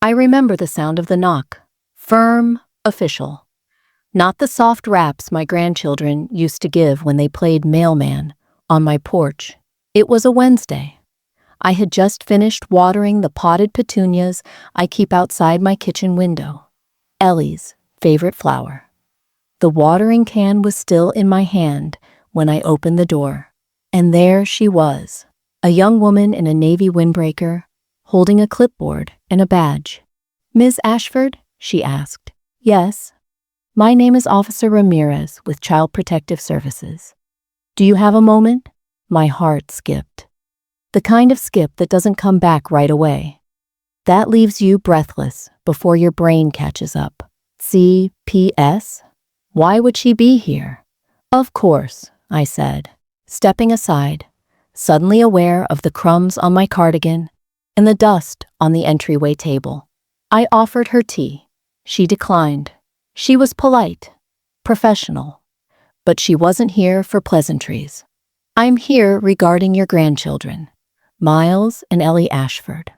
I remember the sound of the knock. Firm, official. Not the soft raps my grandchildren used to give when they played mailman on my porch. It was a Wednesday. I had just finished watering the potted petunias I keep outside my kitchen window. Ellie's favorite flower. The watering can was still in my hand when I opened the door. And there she was, a young woman in a navy windbreaker, holding a clipboard and a badge. "Ms. Ashford?" she asked. "Yes. My name is Officer Ramirez with Child Protective Services. Do you have a moment?" My heart skipped. The kind of skip that doesn't come back right away. That leaves you breathless before your brain catches up. CPS? Why would she be here? "Of course," I said, stepping aside, suddenly aware of the crumbs on my cardigan and the dust on the entryway table. I offered her tea. She declined. She was polite, professional, but she wasn't here for pleasantries. "I'm here regarding your grandchildren, Miles and Ellie Ashford.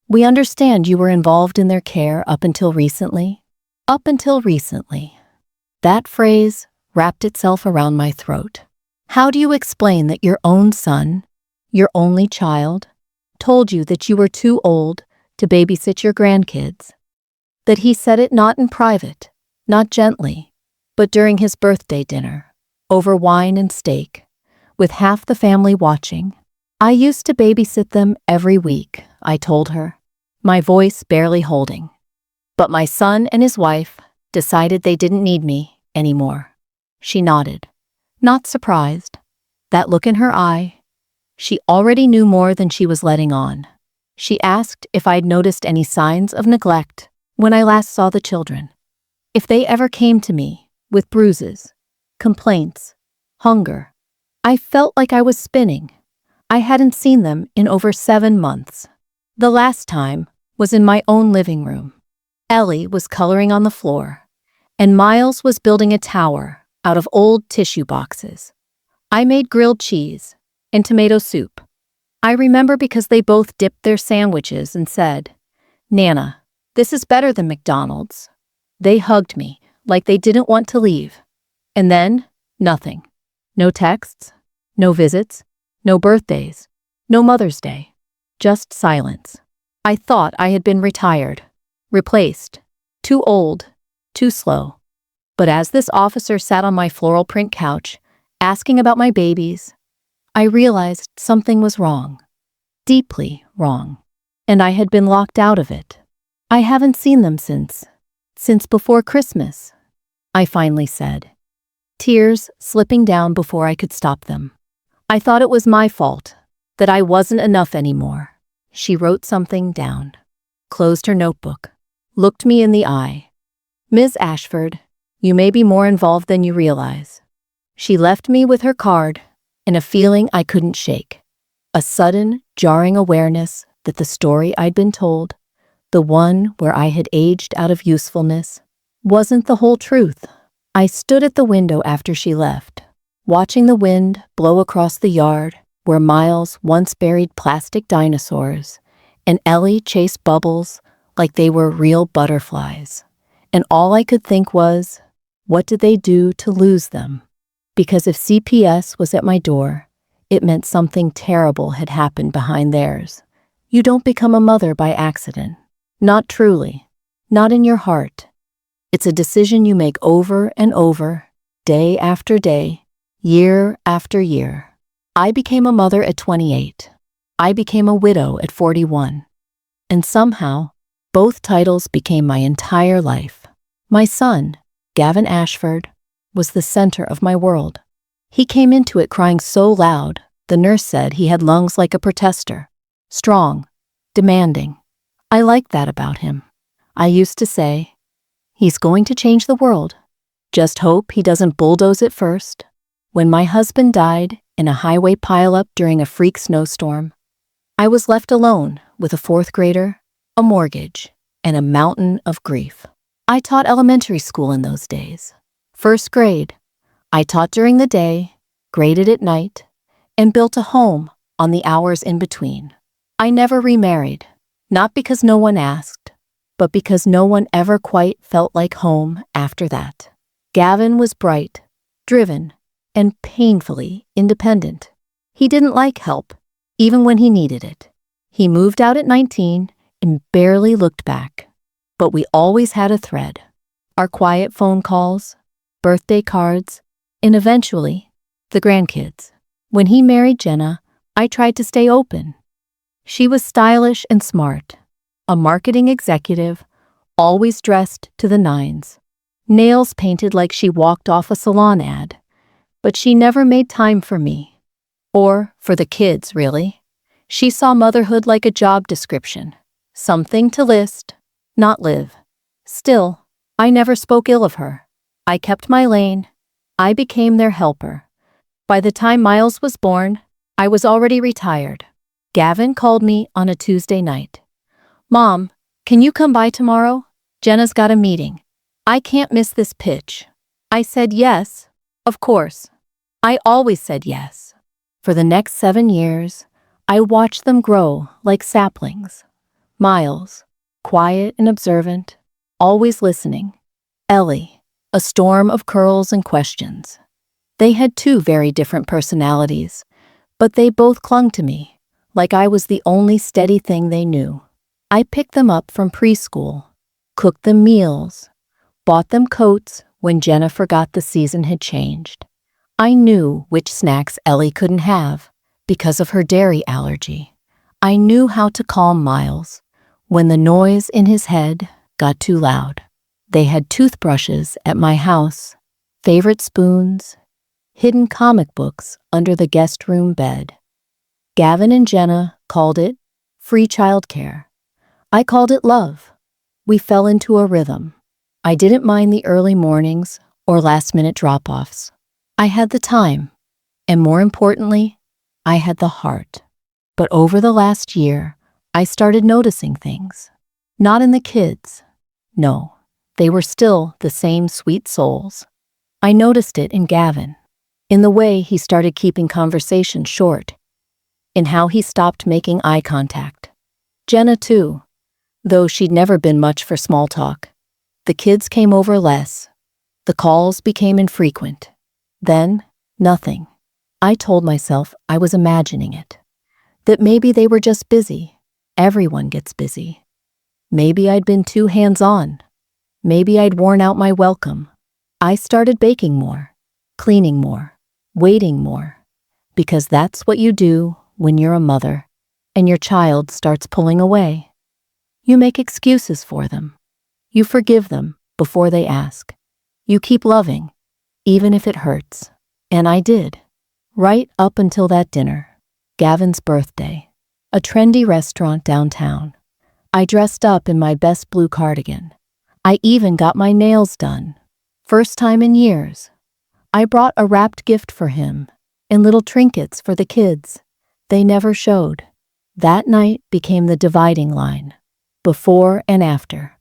We understand you were involved in their care up until recently." Up until recently. That phrase wrapped itself around my throat. How do you explain that your own son, your only child, told you that you were too old to babysit your grandkids? That he said it not in private, not gently, but during his birthday dinner, over wine and steak, with half the family watching. "I used to babysit them every week," I told her, my voice barely holding. "But my son and his wife decided they didn't need me anymore." She nodded, not surprised. That look in her eye. She already knew more than she was letting on. She asked if I'd noticed any signs of neglect when I last saw the children. If they ever came to me with bruises, complaints, hunger. I felt like I was spinning. I hadn't seen them in over 7 months. The last time was in my own living room. Ellie was coloring on the floor, and Miles was building a tower out of old tissue boxes. I made grilled cheese and tomato soup. I remember because they both dipped their sandwiches and said, "Nana, this is better than McDonald's." They hugged me like they didn't want to leave. And then, nothing. No texts, no visits, no birthdays, no Mother's Day. Just silence. I thought I had been retired, replaced, too old, too slow. But as this officer sat on my floral print couch, asking about my babies, I realized something was wrong. Deeply wrong. And I had been locked out of it. "I haven't seen them since before Christmas," I finally said, tears slipping down before I could stop them. "I thought it was my fault, that I wasn't enough anymore." She wrote something down, closed her notebook, looked me in the eye. "Ms. Ashford, you may be more involved than you realize." She left me with her card and a feeling I couldn't shake. A sudden, jarring awareness that the story I'd been told, the one where I had aged out of usefulness, wasn't the whole truth. I stood at the window after she left, watching the wind blow across the yard where Miles once buried plastic dinosaurs and Ellie chased bubbles like they were real butterflies. And all I could think was, what did they do to lose them? Because if CPS was at my door, it meant something terrible had happened behind theirs. You don't become a mother by accident. Not truly. Not in your heart. It's a decision you make over and over, day after day, year after year. I became a mother at 28. I became a widow at 41. And somehow, both titles became my entire life. My son, Gavin Ashford, was the center of my world. He came into it crying so loud, the nurse said he had lungs like a protester. Strong, demanding. I liked that about him. I used to say, "He's going to change the world. Just hope he doesn't bulldoze it first." When my husband died in a highway pileup during a freak snowstorm, I was left alone with a 4th grader, a mortgage, and a mountain of grief. I taught elementary school in those days. 1st grade. I taught during the day, graded at night, and built a home on the hours in between. I never remarried, not because no one asked, but because no one ever quite felt like home after that. Gavin was bright, driven, and painfully independent. He didn't like help, even when he needed it. He moved out at 19 and barely looked back. But we always had a thread. Our quiet phone calls, birthday cards, and eventually, the grandkids. When he married Jenna, I tried to stay open. She was stylish and smart, a marketing executive, always dressed to the nines, nails painted like she walked off a salon ad. But she never made time for me. Or for the kids, really. She saw motherhood like a job description, something to list, not live. Still, I never spoke ill of her. I kept my lane. I became their helper. By the time Miles was born, I was already retired. Gavin called me on a Tuesday night. "Mom, can you come by tomorrow? Jenna's got a meeting. I can't miss this pitch." I said yes, of course. I always said yes. For the next 7 years, I watched them grow like saplings. Miles, quiet and observant, always listening. Ellie, a storm of curls and questions. They had 2 very different personalities, but they both clung to me, like I was the only steady thing they knew. I picked them up from preschool, cooked them meals, bought them coats when Jenna forgot the season had changed. I knew which snacks Ellie couldn't have because of her dairy allergy. I knew how to calm Miles when the noise in his head got too loud. They had toothbrushes at my house, favorite spoons, hidden comic books under the guest room bed. Gavin and Jenna called it free childcare. I called it love. We fell into a rhythm. I didn't mind the early mornings or last-minute drop-offs. I had the time, and more importantly, I had the heart. But over the last year, I started noticing things. Not in the kids. No, they were still the same sweet souls. I noticed it in Gavin, in the way he started keeping conversation short, in how he stopped making eye contact. Jenna, too, though she'd never been much for small talk. The kids came over less. The calls became infrequent. Then, nothing. I told myself I was imagining it. That maybe they were just busy. Everyone gets busy. Maybe I'd been too hands-on. Maybe I'd worn out my welcome. I started baking more, cleaning more, waiting more. Because that's what you do when you're a mother and your child starts pulling away. You make excuses for them. You forgive them before they ask. You keep loving, even if it hurts. And I did. Right up until that dinner, Gavin's birthday, a trendy restaurant downtown. I dressed up in my best blue cardigan. I even got my nails done. First time in years. I brought a wrapped gift for him and little trinkets for the kids. They never showed. That night became the dividing line. Before and after.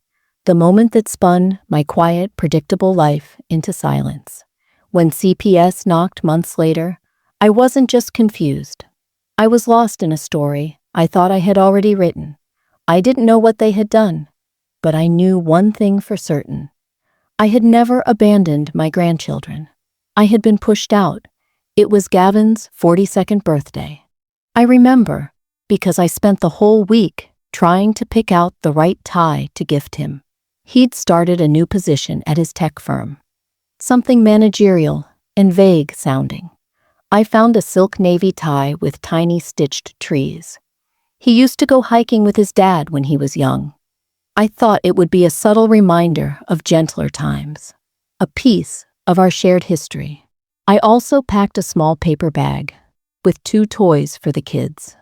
The moment that spun my quiet, predictable life into silence. When CPS knocked months later, I wasn't just confused. I was lost in a story I thought I had already written. I didn't know what they had done, but I knew one thing for certain. I had never abandoned my grandchildren. I had been pushed out. It was Gavin's 42nd birthday. I remember because I spent the whole week trying to pick out the right tie to gift him. He'd started a new position at his tech firm. Something managerial and vague sounding. I found a silk navy tie with tiny stitched trees. He used to go hiking with his dad when he was young. I thought it would be a subtle reminder of gentler times, a piece of our shared history. I also packed a small paper bag with 2 toys for the kids.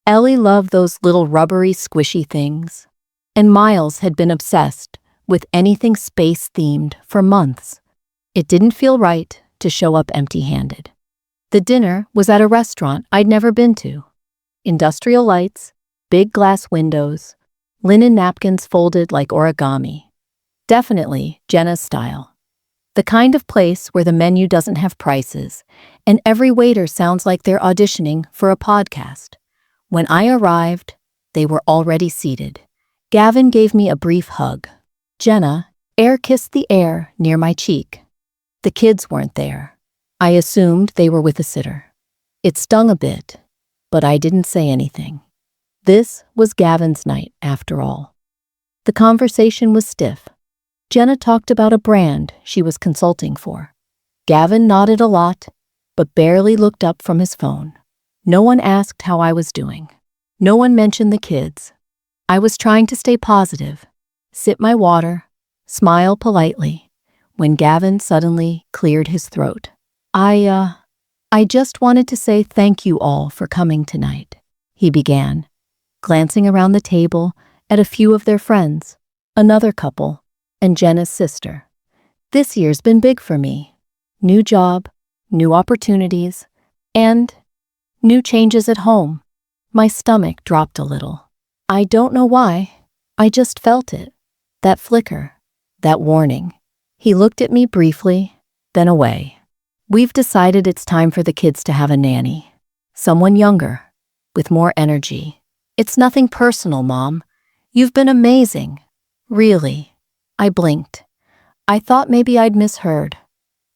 Ellie loved those little rubbery, squishy things, and Miles had been obsessed with anything space-themed for months. It didn't feel right to show up empty-handed. The dinner was at a restaurant I'd never been to. Industrial lights, big glass windows, linen napkins folded like origami. Definitely Jenna's style. The kind of place where the menu doesn't have prices, and every waiter sounds like they're auditioning for a podcast. When I arrived, they were already seated, Gavin gave me a brief hug. Jenna air kissed the air near my cheek. The kids weren't there. I assumed they were with a sitter. It stung a bit, but I didn't say anything. This was Gavin's night, after all. The conversation was stiff. Jenna talked about a brand she was consulting for. Gavin nodded a lot, but barely looked up from his phone. No one asked how I was doing. No one mentioned the kids. I was trying to stay positive, sip my water, smile politely, when Gavin suddenly cleared his throat. I just wanted to say thank you all for coming tonight, he began, glancing around the table at a few of their friends, another couple, and Jenna's sister. This year's been big for me. New job, new opportunities, and new changes at home. My stomach dropped a little. I don't know why. I just felt it. That flicker, that warning. He looked at me briefly, then away. We've decided it's time for the kids to have a nanny. Someone younger, with more energy. It's nothing personal, Mom. You've been amazing. Really. I blinked. I thought maybe I'd misheard,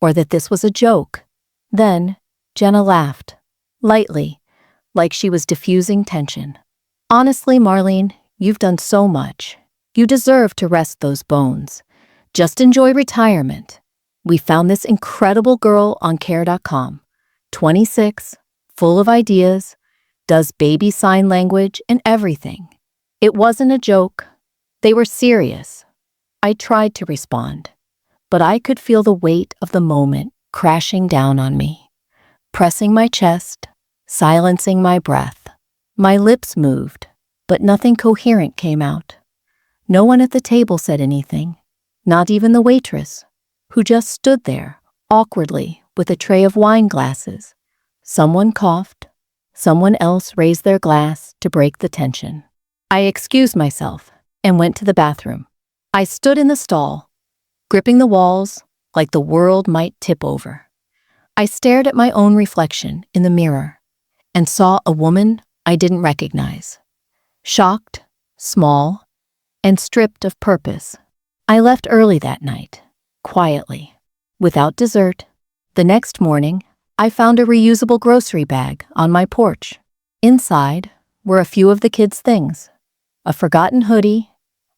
or that this was a joke. Then, Jenna laughed, lightly, like she was diffusing tension. Honestly, Marlene, you've done so much. You deserve to rest those bones. Just enjoy retirement. We found this incredible girl on care.com, 26, full of ideas, does baby sign language and everything. It wasn't a joke. They were serious. I tried to respond, but I could feel the weight of the moment crashing down on me, pressing my chest, silencing my breath. My lips moved, but nothing coherent came out. No one at the table said anything, not even the waitress, who just stood there, awkwardly, with a tray of wine glasses. Someone coughed. Someone else raised their glass to break the tension. I excused myself and went to the bathroom. I stood in the stall, gripping the walls like the world might tip over. I stared at my own reflection in the mirror and saw a woman I didn't recognize. Shocked, small, and stripped of purpose. I left early that night, quietly, without dessert. The next morning, I found a reusable grocery bag on my porch. Inside were a few of the kids' things: a forgotten hoodie,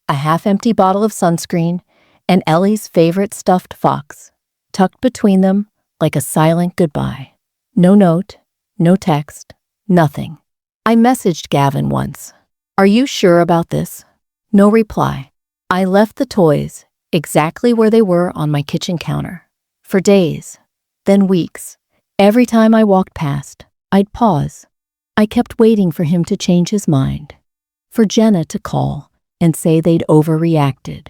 a half-empty bottle of sunscreen, and Ellie's favorite stuffed fox, tucked between them like a silent goodbye. No note, no text, nothing. I messaged Gavin once. Are you sure about this? No reply. I left the toys exactly where they were on my kitchen counter. For days, then weeks, every time I walked past, I'd pause. I kept waiting for him to change his mind, for Jenna to call and say they'd overreacted,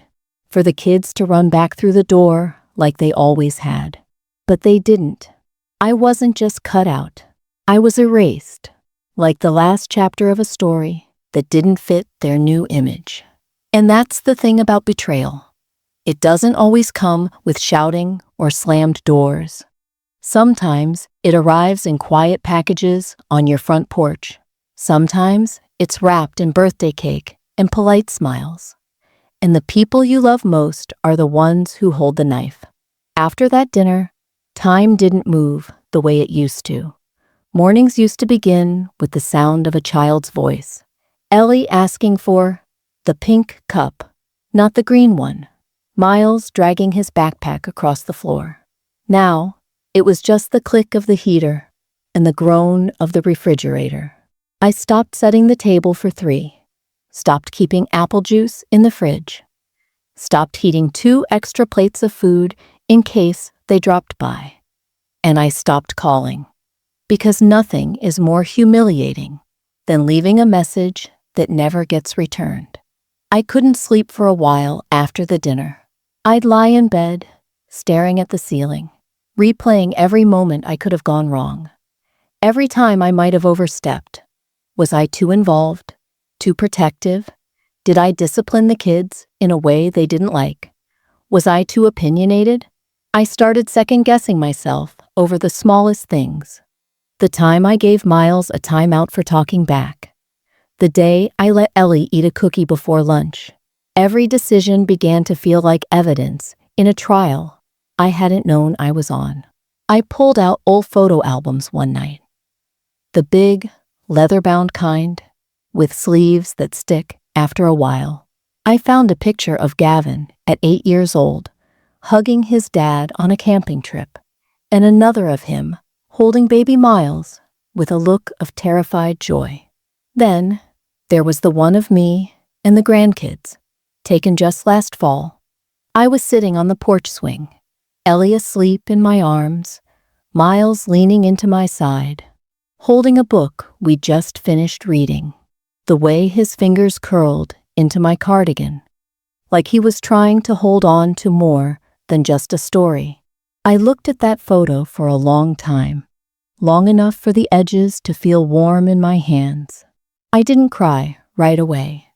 for the kids to run back through the door like they always had. But they didn't. I wasn't just cut out. I was erased, like the last chapter of a story that didn't fit their new image. And that's the thing about betrayal. It doesn't always come with shouting or slammed doors. Sometimes it arrives in quiet packages on your front porch. Sometimes it's wrapped in birthday cake and polite smiles. And the people you love most are the ones who hold the knife. After that dinner, time didn't move the way it used to. Mornings used to begin with the sound of a child's voice. Ellie asking for the pink cup, not the green one. Miles dragging his backpack across the floor. Now, it was just the click of the heater and the groan of the refrigerator. I stopped setting the table for 3, stopped keeping apple juice in the fridge, stopped heating 2 extra plates of food in case they dropped by, and I stopped calling, because nothing is more humiliating than leaving a message that never gets returned. I couldn't sleep for a while after the dinner. I'd lie in bed, staring at the ceiling, replaying every moment I could have gone wrong. Every time I might have overstepped. Was I too involved? Too protective? Did I discipline the kids in a way they didn't like? Was I too opinionated? I started second-guessing myself over the smallest things. The time I gave Miles a timeout for talking back. The day I let Ellie eat a cookie before lunch. Every decision began to feel like evidence in a trial I hadn't known I was on. I pulled out old photo albums one night. The big, leather-bound kind, with sleeves that stick after a while. I found a picture of Gavin at 8 years old, hugging his dad on a camping trip, and another of him holding baby Miles with a look of terrified joy. Then there was the one of me and the grandkids, taken just last fall. I was sitting on the porch swing, Ellie asleep in my arms, Miles leaning into my side, holding a book we'd just finished reading. The way his fingers curled into my cardigan, like he was trying to hold on to more than just a story. I looked at that photo for a long time, long enough for the edges to feel warm in my hands. I didn't cry right away.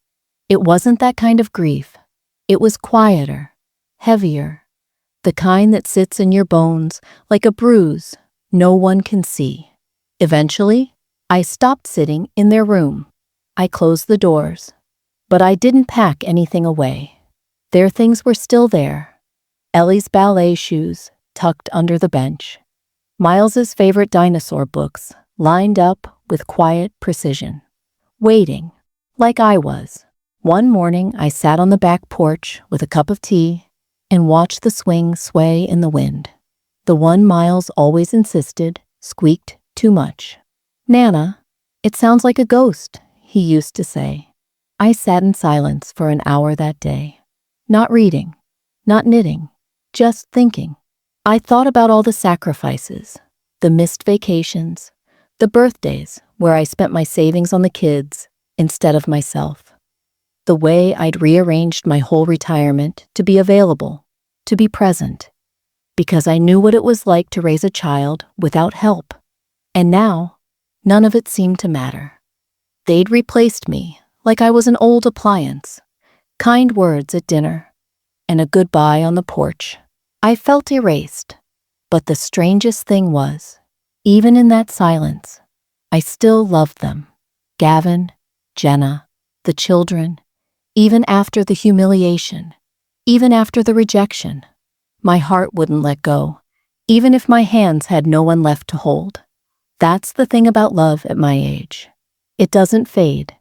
It wasn't that kind of grief. It was quieter, heavier, the kind that sits in your bones like a bruise no one can see. Eventually, I stopped sitting in their room. I closed the doors, but I didn't pack anything away. Their things were still there. Ellie's ballet shoes tucked under the bench. Miles's favorite dinosaur books lined up with quiet precision. Waiting, like I was. One morning, I sat on the back porch with a cup of tea and watched the swing sway in the wind. The one Miles always insisted squeaked too much. "Nana, it sounds like a ghost," he used to say. I sat in silence for an hour that day. Not reading, not knitting, just thinking. I thought about all the sacrifices, the missed vacations, the birthdays where I spent my savings on the kids instead of myself. The way I'd rearranged my whole retirement to be available, to be present, because I knew what it was like to raise a child without help. And now, none of it seemed to matter. They'd replaced me like I was an old appliance, kind words at dinner, and a goodbye on the porch. I felt erased, but the strangest thing was, even in that silence, I still loved them. Gavin, Jenna, the children, even after the humiliation, even after the rejection. My heart wouldn't let go, even if my hands had no one left to hold. That's the thing about love at my age. It doesn't fade.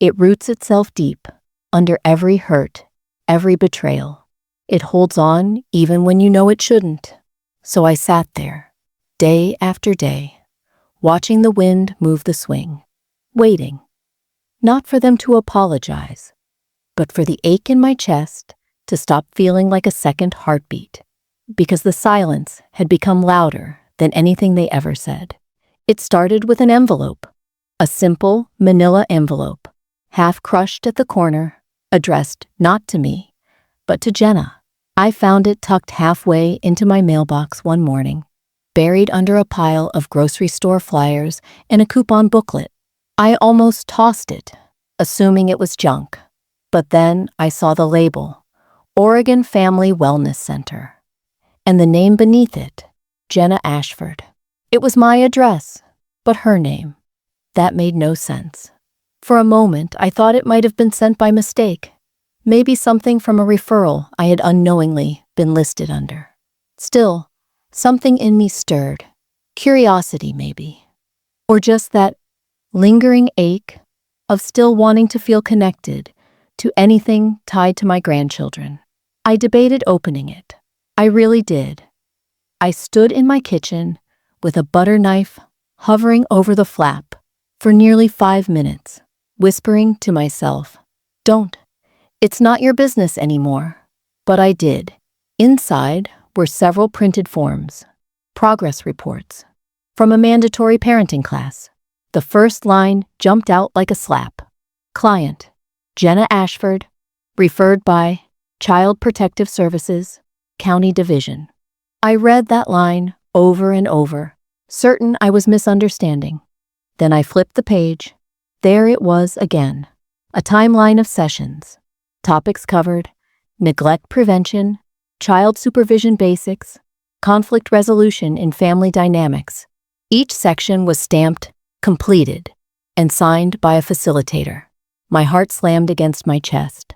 It roots itself deep, under every hurt, every betrayal. It holds on even when you know it shouldn't. So I sat there, day after day, watching the wind move the swing, waiting, not for them to apologize, but for the ache in my chest to stop feeling like a second heartbeat, because the silence had become louder than anything they ever said. It started with an envelope, a simple manila envelope, half crushed at the corner, addressed not to me, but to Jenna. I found it tucked halfway into my mailbox one morning, buried under a pile of grocery store flyers and a coupon booklet. I almost tossed it, assuming it was junk. But then I saw the label, Oregon Family Wellness Center, and the name beneath it, Jenna Ashford. It was my address, but her name. That made no sense. For a moment, I thought it might have been sent by mistake. Maybe something from a referral I had unknowingly been listed under. Still, something in me stirred. Curiosity, maybe. Or just that lingering ache of still wanting to feel connected to anything tied to my grandchildren. I debated opening it. I really did. I stood in my kitchen with a butter knife hovering over the flap for nearly 5 minutes, whispering to myself, "Don't. It's not your business anymore." But I did. Inside were several printed forms, progress reports, from a mandatory parenting class. The first line jumped out like a slap. Client, Jenna Ashford, referred by Child Protective Services, County Division. I read that line over and over, certain I was misunderstanding. Then I flipped the page. There it was again, a timeline of sessions. Topics covered: neglect prevention, child supervision basics, conflict resolution in family dynamics. Each section was stamped completed, and signed by a facilitator. My heart slammed against my chest.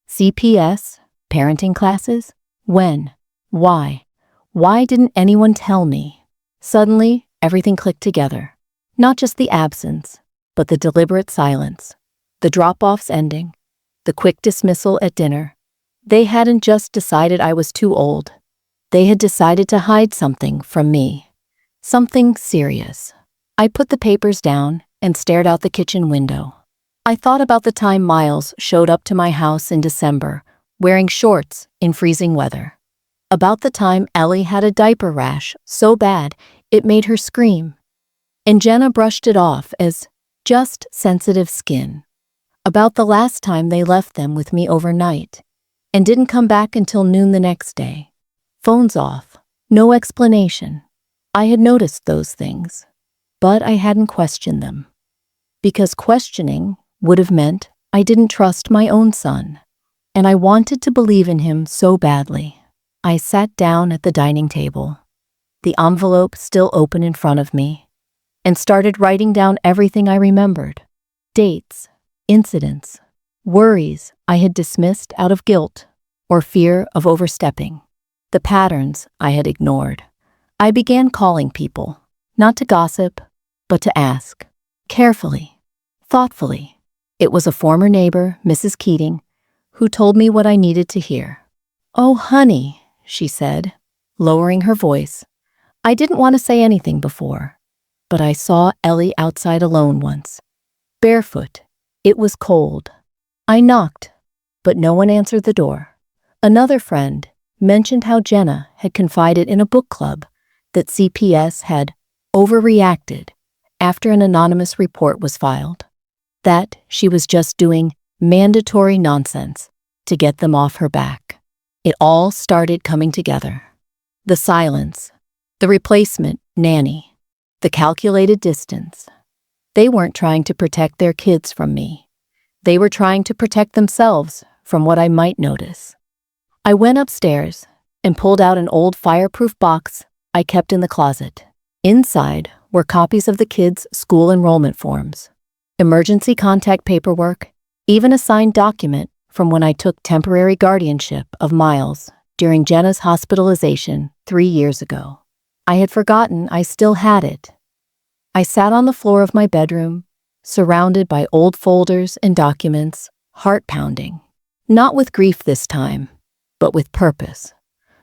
CPS? Parenting classes? When? Why? Why didn't anyone tell me? Suddenly, everything clicked together. Not just the absence, but the deliberate silence. The drop-offs ending. The quick dismissal at dinner. They hadn't just decided I was too old. They had decided to hide something from me. Something serious. I put the papers down and stared out the kitchen window. I thought about the time Miles showed up to my house in December, wearing shorts in freezing weather. About the time Ellie had a diaper rash so bad it made her scream. And Jenna brushed it off as just sensitive skin. About the last time they left them with me overnight and didn't come back until noon the next day. Phones off. No explanation. I had noticed those things, but I hadn't questioned them. Because questioning would have meant I didn't trust my own son, and I wanted to believe in him so badly. I sat down at the dining table, the envelope still open in front of me, and started writing down everything I remembered. Dates, incidents, worries I had dismissed out of guilt or fear of overstepping, the patterns I had ignored. I began calling people, not to gossip, but to ask, carefully, thoughtfully. It was a former neighbor, Mrs. Keating, who told me what I needed to hear. "Oh, honey," she said, lowering her voice. I didn't want to say anything before, but I saw Ellie outside alone once. Barefoot. It was cold. I knocked, but no one answered the door. Another friend mentioned how Jenna had confided in a book club that CPS had overreacted after an anonymous report was filed, that she was just doing mandatory nonsense to get them off her back. It all started coming together. The silence, the replacement nanny, the calculated distance. They weren't trying to protect their kids from me. They were trying to protect themselves from what I might notice. I went upstairs and pulled out an old fireproof box I kept in the closet. Inside were copies of the kids' school enrollment forms, emergency contact paperwork, even a signed document from when I took temporary guardianship of Miles during Jenna's hospitalization 3 years ago. I had forgotten I still had it. I sat on the floor of my bedroom, surrounded by old folders and documents, heart pounding. Not with grief this time, but with purpose.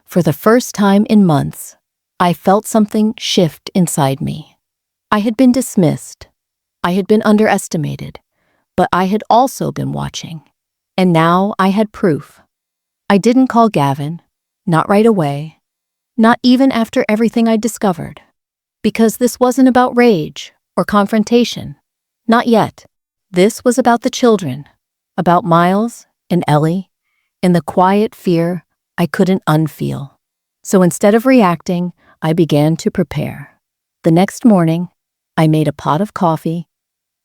For the first time in months, I felt something shift inside me. I had been dismissed. I had been underestimated, but I had also been watching. And now I had proof. I didn't call Gavin, not right away, not even after everything I'd discovered, because this wasn't about rage or confrontation. Not yet. This was about the children, about Miles and Ellie, and the quiet fear I couldn't unfeel. So instead of reacting, I began to prepare. The next morning, I made a pot of coffee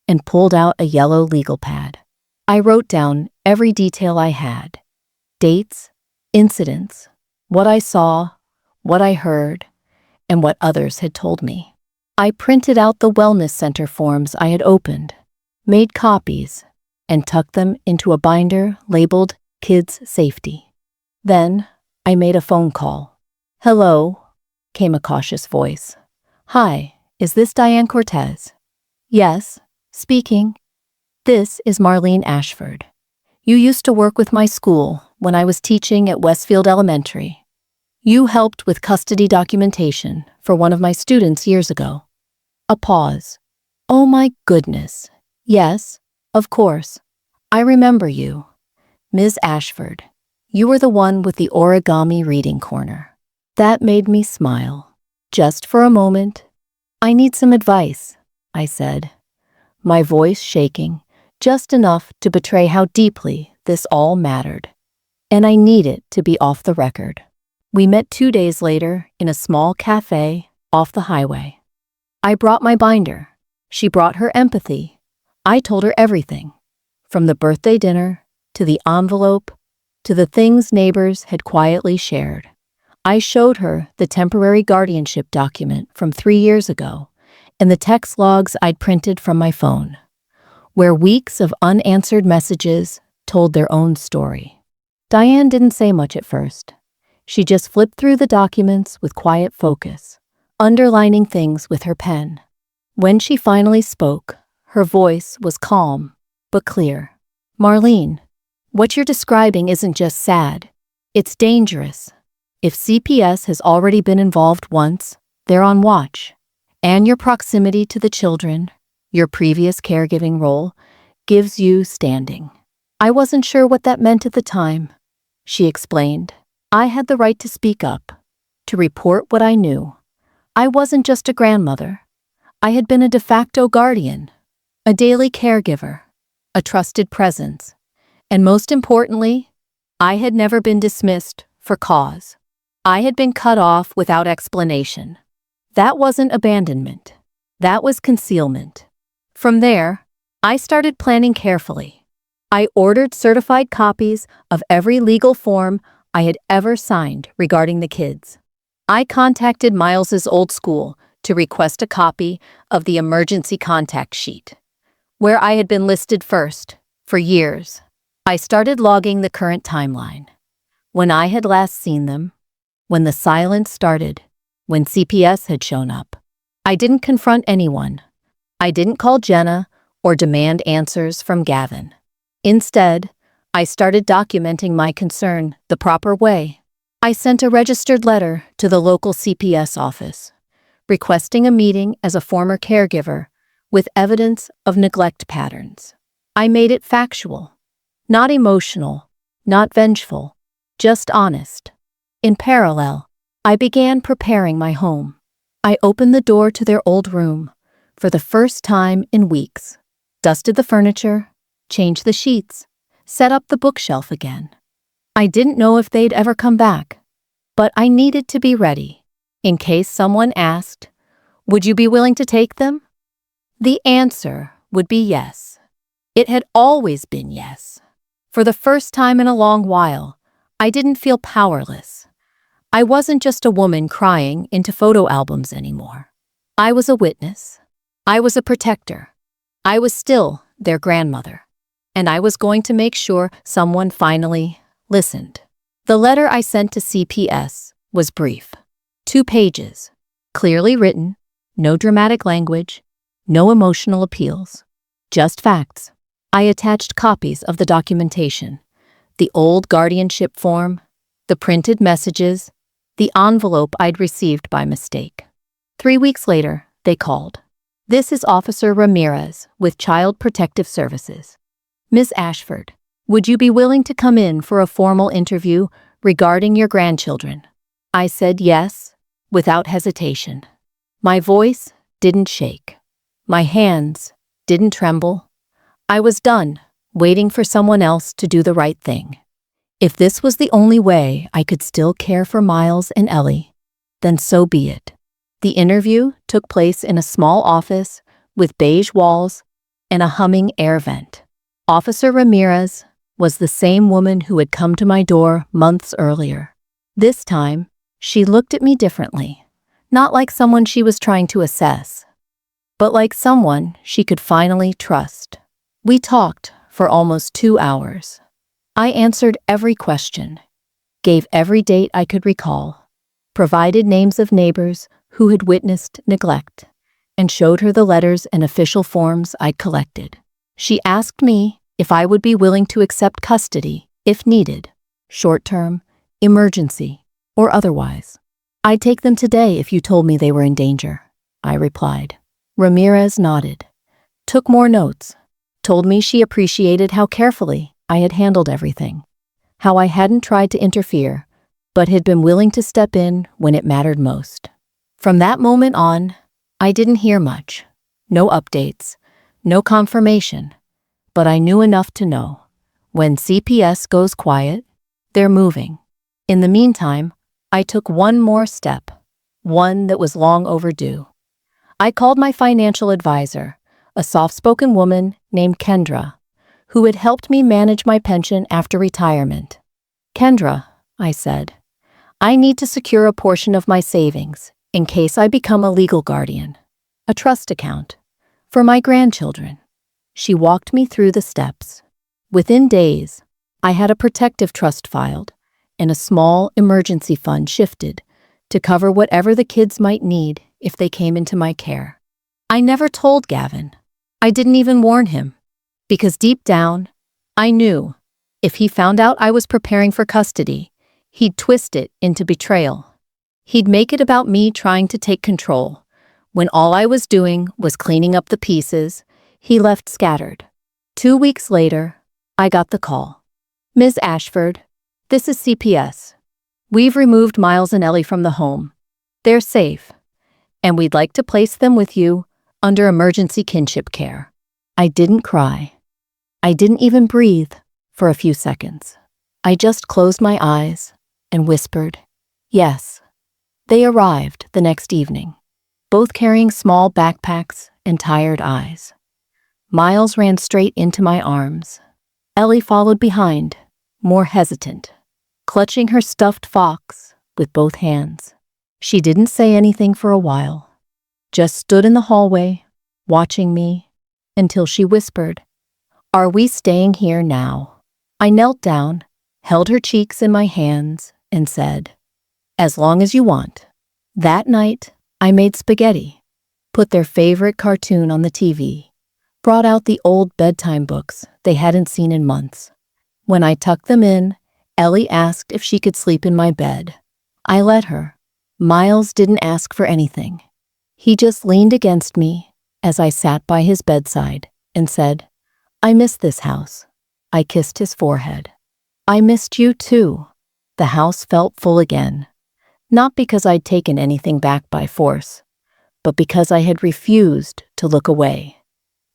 and pulled out a yellow legal pad. I wrote down every detail I had. Dates, incidents, what I saw, what I heard, and what others had told me. I printed out the wellness center forms I had opened, made copies, and tucked them into a binder labeled Kids Safety. Then I made a phone call. "Hello," came a cautious voice. "Hi, is this Diane Cortez?" "Yes, speaking." "This is Marlene Ashford. You used to work with my school when I was teaching at Westfield Elementary. You helped with custody documentation for one of my students years ago." A pause. "Oh my goodness. Yes, of course. I remember you. Ms. Ashford, you were the one with the origami reading corner." That made me smile. Just for a moment. "I need some advice," I said, my voice shaking just enough to betray how deeply this all mattered. And I need it to be off the record. We met 2 days later in a small cafe off the highway. I brought my binder. She brought her empathy. I told her everything, from the birthday dinner to the envelope to the things neighbors had quietly shared. I showed her the temporary guardianship document from 3 years ago and the text logs I'd printed from my phone. where weeks of unanswered messages told their own story. Diane didn't say much at first. She just flipped through the documents with quiet focus, underlining things with her pen. When she finally spoke, her voice was calm but clear. "Marlene, what you're describing isn't just sad. It's dangerous. If CPS has already been involved once, they're on watch. And your proximity to the children, your previous caregiving role, gives you standing." I wasn't sure what that meant at the time, she explained. I had the right to speak up, to report what I knew. I wasn't just a grandmother. I had been a de facto guardian, a daily caregiver, a trusted presence, and most importantly, I had never been dismissed for cause. I had been cut off without explanation. That wasn't abandonment. That was concealment. From there, I started planning carefully. I ordered certified copies of every legal form I had ever signed regarding the kids. I contacted Miles's old school to request a copy of the emergency contact sheet, where I had been listed first for years. I started logging the current timeline. When I had last seen them, when the silence started, when CPS had shown up. I didn't confront anyone. I didn't call Jenna or demand answers from Gavin. Instead, I started documenting my concern the proper way. I sent a registered letter to the local CPS office, requesting a meeting as a former caregiver with evidence of neglect patterns. I made it factual, not emotional, not vengeful, just honest. In parallel, I began preparing my home. I opened the door to their old room for the first time in weeks, dusted the furniture, changed the sheets, set up the bookshelf again. I didn't know if they'd ever come back, but I needed to be ready in case someone asked, "Would you be willing to take them?" The answer would be yes. It had always been yes. For the first time in a long while, I didn't feel powerless. I wasn't just a woman crying into photo albums anymore. I was a witness. I was a protector. I was still their grandmother. And I was going to make sure someone finally listened. The letter I sent to CPS was brief. 2 pages, clearly written, no dramatic language, no emotional appeals, just facts. I attached copies of the documentation, the old guardianship form, the printed messages, the envelope I'd received by mistake. 3 weeks later, they called. "This is Officer Ramirez with Child Protective Services. Ms. Ashford, would you be willing to come in for a formal interview regarding your grandchildren?" I said yes, without hesitation. My voice didn't shake. My hands didn't tremble. I was done waiting for someone else to do the right thing. If this was the only way I could still care for Miles and Ellie, then so be it. The interview took place in a small office with beige walls and a humming air vent. Officer Ramirez was the same woman who had come to my door months earlier. This time, she looked at me differently, not like someone she was trying to assess, but like someone she could finally trust. We talked for almost 2 hours. I answered every question, gave every date I could recall, provided names of neighbors who had witnessed neglect, and showed her the letters and official forms I'd collected. She asked me if I would be willing to accept custody if needed, short-term, emergency, or otherwise. "I'd take them today if you told me they were in danger," I replied. Ramirez nodded, took more notes, told me she appreciated how carefully I had handled everything, how I hadn't tried to interfere, but had been willing to step in when it mattered most. From that moment on, I didn't hear much. No updates, no confirmation, but I knew enough to know. When CPS goes quiet, they're moving. In the meantime, I took one more step, one that was long overdue. I called my financial advisor, a soft-spoken woman named Kendra, who had helped me manage my pension after retirement. "Kendra," I said, "I need to secure a portion of my savings in case I become a legal guardian, a trust account, for my grandchildren." She walked me through the steps. Within days, I had a protective trust filed and a small emergency fund shifted to cover whatever the kids might need if they came into my care. I never told Gavin. I didn't even warn him, because deep down, I knew if he found out I was preparing for custody, he'd twist it into betrayal. He'd make it about me trying to take control, when all I was doing was cleaning up the pieces he left scattered. 2 weeks later, I got the call. "Ms. Ashford, this is CPS. We've removed Miles and Ellie from the home. They're safe, and we'd like to place them with you under emergency kinship care." I didn't cry. I didn't even breathe for a few seconds. I just closed my eyes and whispered, "Yes." They arrived the next evening, both carrying small backpacks and tired eyes. Miles ran straight into my arms. Ellie followed behind, more hesitant, clutching her stuffed fox with both hands. She didn't say anything for a while, just stood in the hallway, watching me, until she whispered, "Are we staying here now?" I knelt down, held her cheeks in my hands, and said, "As long as you want." That night, I made spaghetti, put their favorite cartoon on the TV, brought out the old bedtime books they hadn't seen in months. When I tucked them in, Ellie asked if she could sleep in my bed. I let her. Miles didn't ask for anything. He just leaned against me as I sat by his bedside and said, "I miss this house." I kissed his forehead. "I missed you too." The house felt full again, not because I'd taken anything back by force, but because I had refused to look away.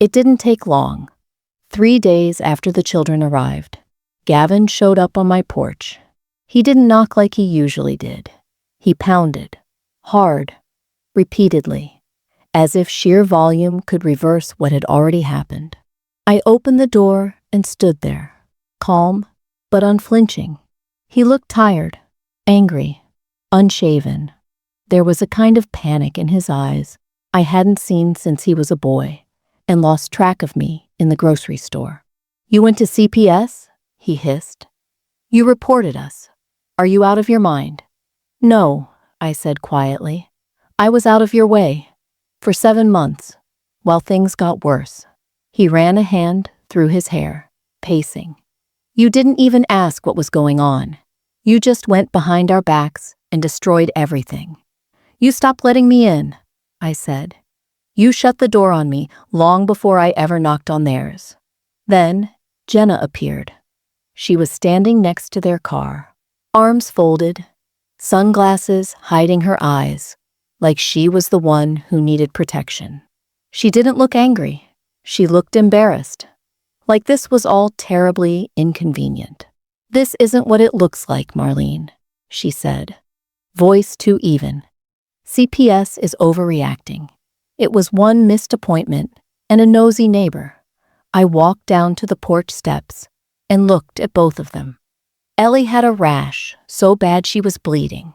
It didn't take long. 3 days after the children arrived, Gavin showed up on my porch. He didn't knock like he usually did. He pounded, hard, repeatedly, as if sheer volume could reverse what had already happened. I opened the door and stood there, calm but unflinching. He looked tired, angry, unshaven. There was a kind of panic in his eyes I hadn't seen since he was a boy and lost track of me in the grocery store. "You went to CPS?" he hissed. "You reported us. Are you out of your mind?" "No," I said quietly. "I was out of your way. For 7 months, while things got worse." He ran a hand through his hair, pacing. "You didn't even ask what was going on. You just went behind our backs and destroyed everything." "You stopped letting me in," I said. "You shut the door on me long before I ever knocked on theirs." Then Jenna appeared. She was standing next to their car, arms folded, sunglasses hiding her eyes, like she was the one who needed protection. She didn't look angry. She looked embarrassed, like this was all terribly inconvenient. "This isn't what it looks like, Marlene," she said, voice too even. "CPS is overreacting. It was one missed appointment and a nosy neighbor." I walked down to the porch steps and looked at both of them. Ellie had a rash so bad she was bleeding.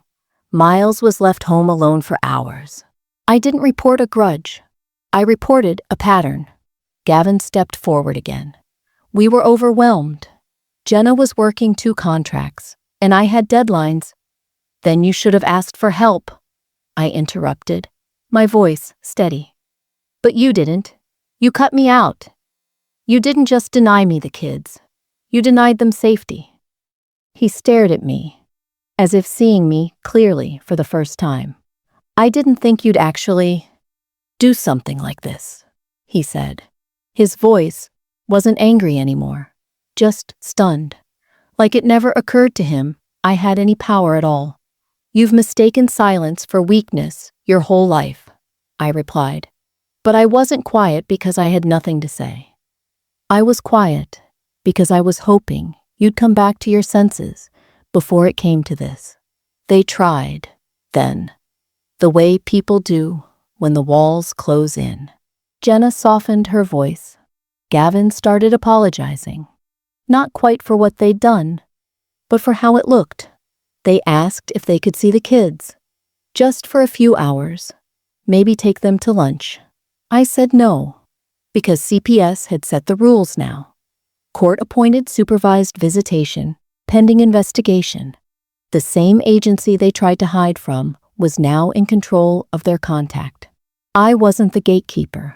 Miles was left home alone for hours. I didn't report a grudge. I reported a pattern. Gavin stepped forward again. "We were overwhelmed. Jenna was working 2 contracts, and I had deadlines." "Then you should have asked for help," I interrupted, my voice steady. "But you didn't. You cut me out. You didn't just deny me the kids. You denied them safety." He stared at me, as if seeing me clearly for the first time. "I didn't think you'd actually do something like this," he said. His voice wasn't angry anymore, just stunned, like it never occurred to him I had any power at all. "You've mistaken silence for weakness your whole life," I replied. But I wasn't quiet because I had nothing to say. I was quiet because I was hoping you'd come back to your senses before it came to this. They tried, then, the way people do when the walls close in. Jenna softened her voice. Gavin started apologizing, not quite for what they'd done, but for how it looked. They asked if they could see the kids, just for a few hours, maybe take them to lunch. I said no, Because CPS had set the rules now. Court-appointed supervised visitation, pending investigation. The same agency they tried to hide from was now in control of their contact. I wasn't the gatekeeper.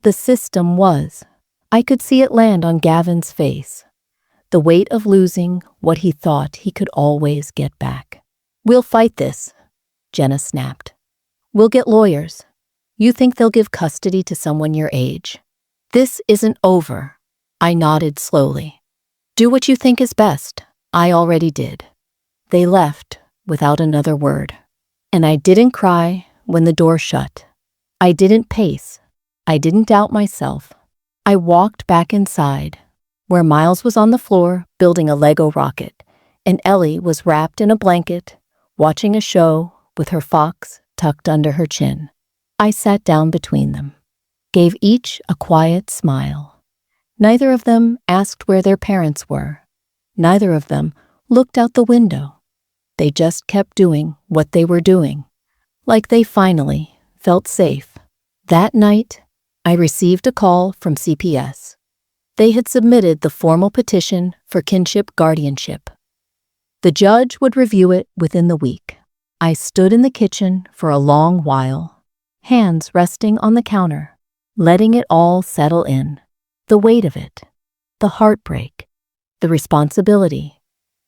The system was. I could see it land on Gavin's face. The weight of losing what he thought he could always get back. "We'll fight this," Jenna snapped. "We'll get lawyers. You think they'll give custody to someone your age? This isn't over." I nodded slowly. "Do what you think is best." I already did. They left without another word. And I didn't cry when the door shut. I didn't pace. I didn't doubt myself. I walked back inside, where Miles was on the floor building a Lego rocket, and Ellie was wrapped in a blanket, watching a show with her fox tucked under her chin. I sat down between them, gave each a quiet smile. Neither of them asked where their parents were. Neither of them looked out the window. They just kept doing what they were doing, like they finally felt safe. That night, I received a call from CPS. They had submitted the formal petition for kinship guardianship. The judge would review it within the week. I stood in the kitchen for a long while, hands resting on the counter, letting it all settle in. The weight of it, the heartbreak, the responsibility,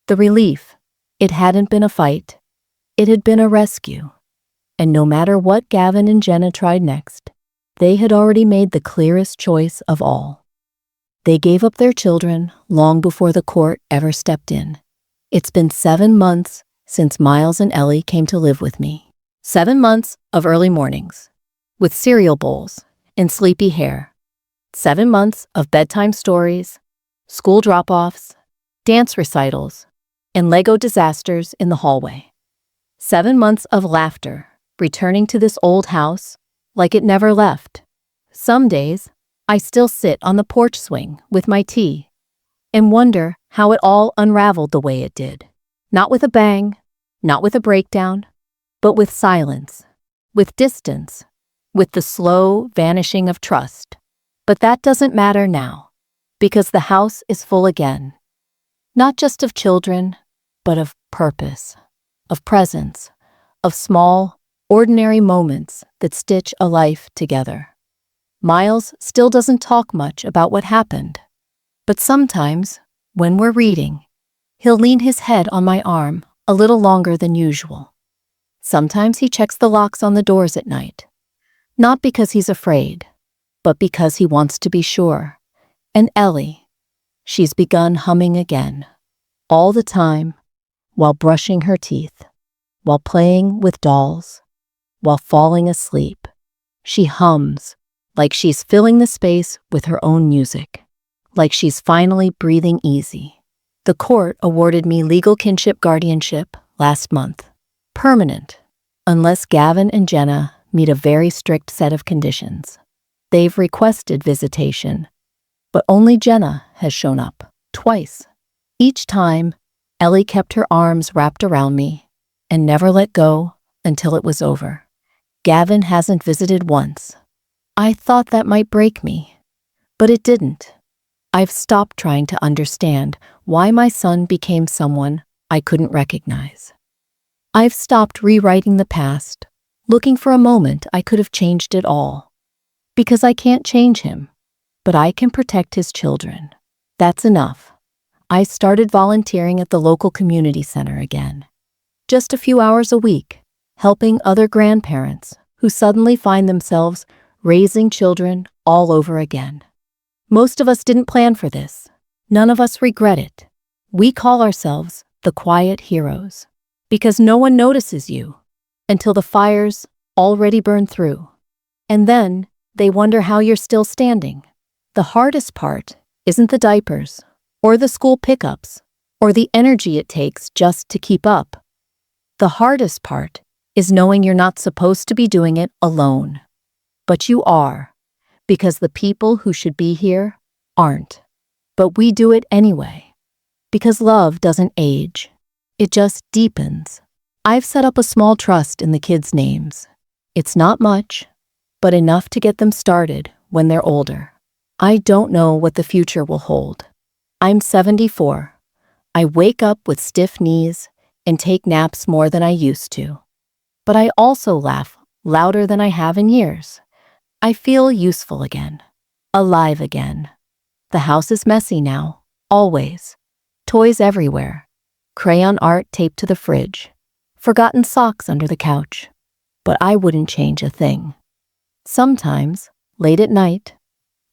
the relief. It hadn't been a fight. It had been a rescue. And no matter what Gavin and Jenna tried next, they had already made the clearest choice of all. They gave up their children long before the court ever stepped in. It's been 7 months since Miles and Ellie came to live with me. 7 months of early mornings, with cereal bowls and sleepy hair. 7 months of bedtime stories, school drop-offs, dance recitals, and Lego disasters in the hallway. 7 months of laughter, returning to this old house like it never left. Some days, I still sit on the porch swing with my tea and wonder how it all unraveled the way it did. Not with a bang, not with a breakdown, but with silence, with distance, with the slow vanishing of trust. But that doesn't matter now, because the house is full again. Not just of children, but of purpose, of presence, of small, ordinary moments that stitch a life together. Miles still doesn't talk much about what happened, but sometimes, when we're reading, he'll lean his head on my arm a little longer than usual. Sometimes he checks the locks on the doors at night, not because he's afraid, but because he wants to be sure. And Ellie, she's begun humming again, all the time, while brushing her teeth, while playing with dolls, while falling asleep. She hums, like she's filling the space with her own music, like she's finally breathing easy. The court awarded me legal kinship guardianship last month. Permanent, unless Gavin and Jenna meet a very strict set of conditions. They've requested visitation, but only Jenna has shown up, twice. Each time, Ellie kept her arms wrapped around me and never let go until it was over. Gavin hasn't visited once. I thought that might break me, but it didn't. I've stopped trying to understand why my son became someone I couldn't recognize. I've stopped rewriting the past, looking for a moment I could have changed it all. Because I can't change him, but I can protect his children. That's enough. I started volunteering at the local community center again. Just a few hours a week, helping other grandparents who suddenly find themselves raising children all over again. Most of us didn't plan for this. None of us regret it. We call ourselves the quiet heroes because no one notices you until the fire's already burned through. And then they wonder how you're still standing. The hardest part isn't the diapers or the school pickups or the energy it takes just to keep up. The hardest part is knowing you're not supposed to be doing it alone. But you are, because the people who should be here aren't. But we do it anyway, because love doesn't age. It just deepens. I've set up a small trust in the kids' names. It's not much, but enough to get them started when they're older. I don't know what the future will hold. I'm 74. I wake up with stiff knees and take naps more than I used to. But I also laugh louder than I have in years. I feel useful again, alive again. The house is messy now, always. Toys everywhere, crayon art taped to the fridge, forgotten socks under the couch. But I wouldn't change a thing. Sometimes, late at night,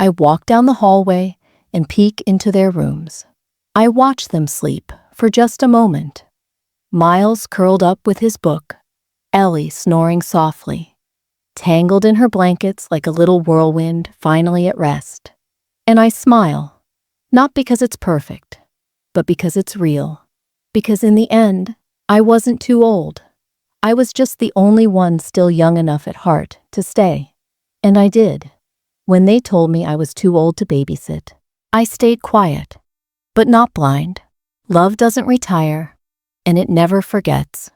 I walk down the hallway and peek into their rooms. I watch them sleep for just a moment. Miles curled up with his book, Ellie snoring softly, tangled in her blankets like a little whirlwind finally at rest. And I smile, not because it's perfect, but because it's real. Because in the end, I wasn't too old. I was just the only one still young enough at heart to stay. And I did. When they told me I was too old to babysit, I stayed quiet, but not blind. Love doesn't retire, and it never forgets.